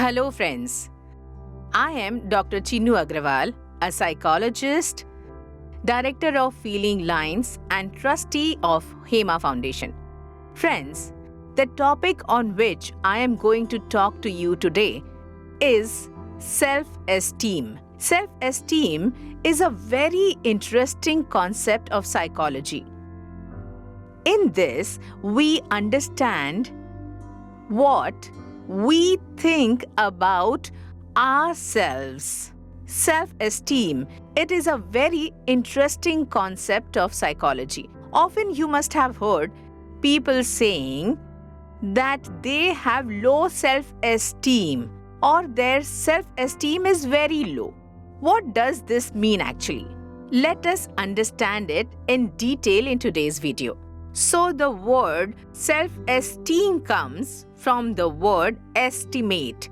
Hello friends, I am Dr. Chinu Agrawal, a psychologist, director of Feeling Lines and trustee of HEMA Foundation. Friends, the topic on which I am going to talk to you today is self-esteem. Self-esteem is a very interesting concept of psychology. In this, we understand what we think about ourselves. Self-esteem, it is a very interesting concept of psychology. Often you must have heard people saying that they have low self-esteem or their self-esteem is very low. What does this mean actually? Let us understand it in detail in today's video. So the word self-esteem comes from the word estimate,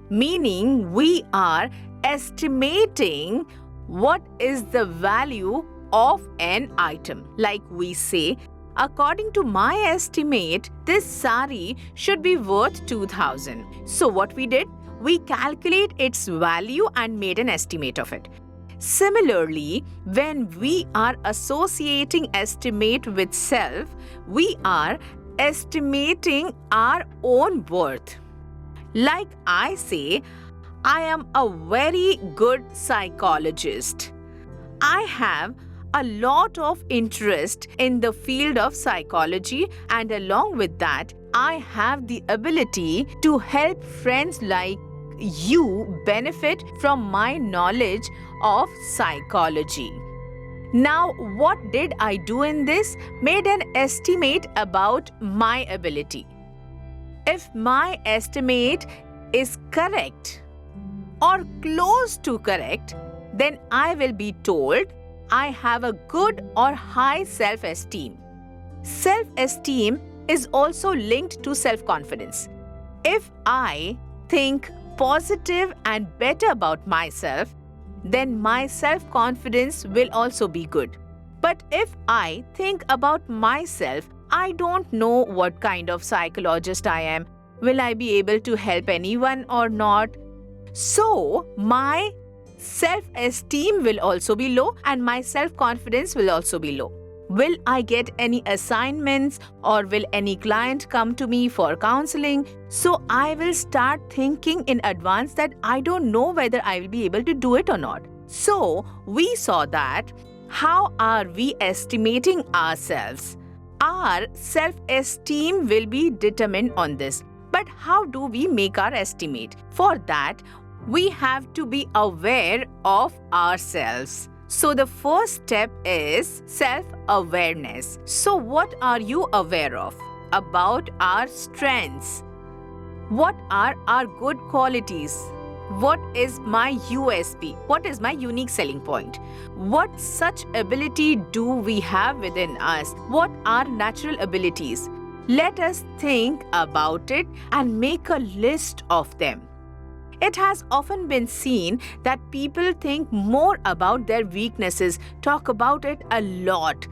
meaning we are estimating what is the value of an item. Like we say, according to my estimate, this sari should be worth 2,000. So what we did? We calculate its value and made an estimate of it. Similarly, when we are associating estimate with self, we are estimating our own worth. Like I say, I am a very good psychologist. I have a lot of interest in the field of psychology, and along with that, I have the ability to help friends like you benefit from my knowledge of psychology. Now, what did I do in this? Made an estimate about my ability. If my estimate is correct or close to correct, then I will be told I have a good or high self-esteem. Self-esteem is also linked to self-confidence. If I think positive and better about myself, then my self-confidence will also be good. But if I think about myself, I don't know what kind of psychologist I am. Will I be able to help anyone or not? So, my self-esteem will also be low and my self-confidence will also be low. Will I get any assignments or will any client come to me for counseling? So I will start thinking in advance that I don't know whether I will be able to do it or not. So we saw that how are we estimating ourselves? Our self-esteem will be determined on this. But how do we make our estimate? For that, we have to be aware of ourselves. So the first step is self-awareness. So what are you aware of about our strengths? What are our good qualities? What is my USP? What is my unique selling point? What such ability do we have within us? What are natural abilities? Let us think about it and make a list of them. It has often been seen that people think more about their weaknesses, talk about it a lot,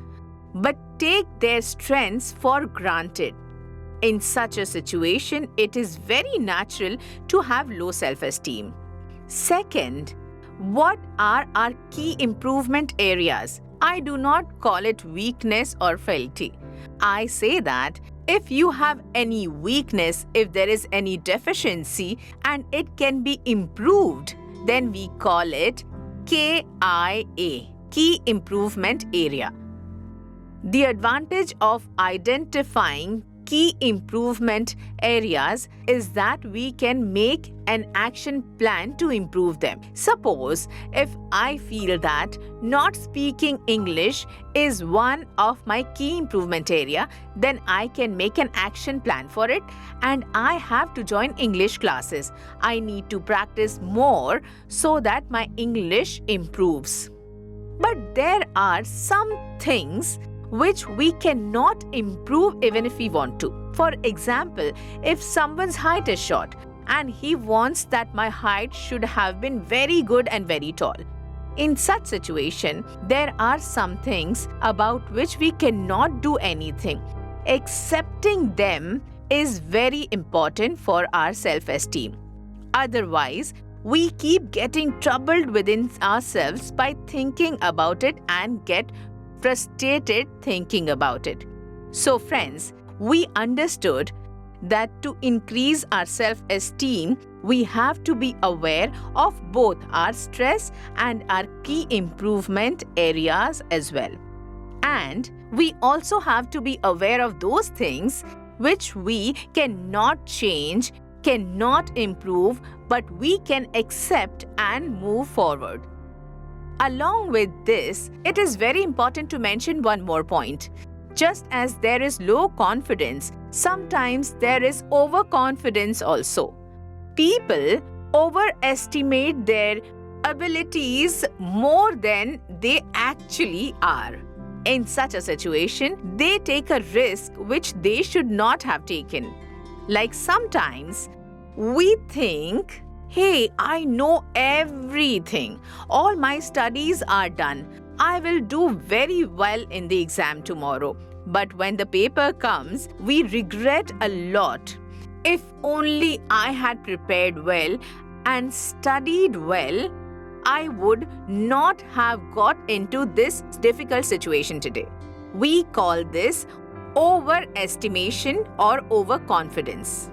but take their strengths for granted. In such a situation, it is very natural to have low self-esteem. Second, what are our key improvement areas? I do not call it weakness or frailty. I say that if you have any weakness, if there is any deficiency and it can be improved, then we call it KIA, Key Improvement Area. The advantage of identifying key improvement areas is that we can make an action plan to improve them. Suppose if I feel that not speaking English is one of my key improvement area, then I can make an action plan for it and I have to join English classes. I need to practice more so that my English improves. But there are some things which we cannot improve even if we want to. For example, if someone's height is short and he wants that my height should have been very good and very tall. In such situation, there are some things about which we cannot do anything. Accepting them is very important for our self-esteem. Otherwise, we keep getting troubled within ourselves by thinking about it and get frustrated thinking about it. So friends, we understood that to increase our self-esteem, we have to be aware of both our stress and our key improvement areas as well. And we also have to be aware of those things which we cannot change, cannot improve, but we can accept and move forward. Along with this, it is very important to mention one more point. Just as there is low confidence, sometimes there is overconfidence also. People overestimate their abilities more than they actually are. In such a situation, they take a risk which they should not have taken. Like sometimes, we think, hey, I know everything. All my studies are done. I will do very well in the exam tomorrow. But when the paper comes, we regret a lot. If only I had prepared well and studied well, I would not have got into this difficult situation today. We call this overestimation or overconfidence.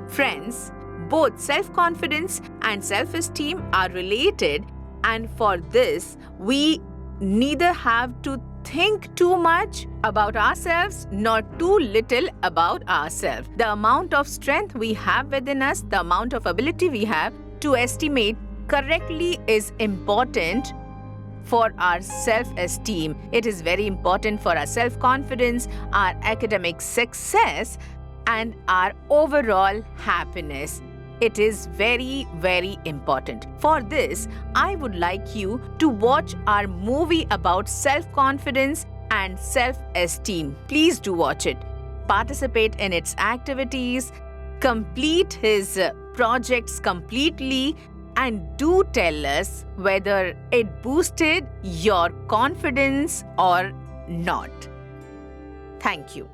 Friends, both self-confidence and self-esteem are related, and for this, we neither have to think too much about ourselves nor too little about ourselves. The amount of strength we have within us, the amount of ability we have to estimate correctly is important for our self-esteem. It is very important for our self-confidence, our academic success, and our overall happiness. It is very, very important. For this, I would like you to watch our movie about self-confidence and self-esteem. Please do watch it. Participate in its activities, complete his projects completely, and do tell us whether it boosted your confidence or not. Thank you.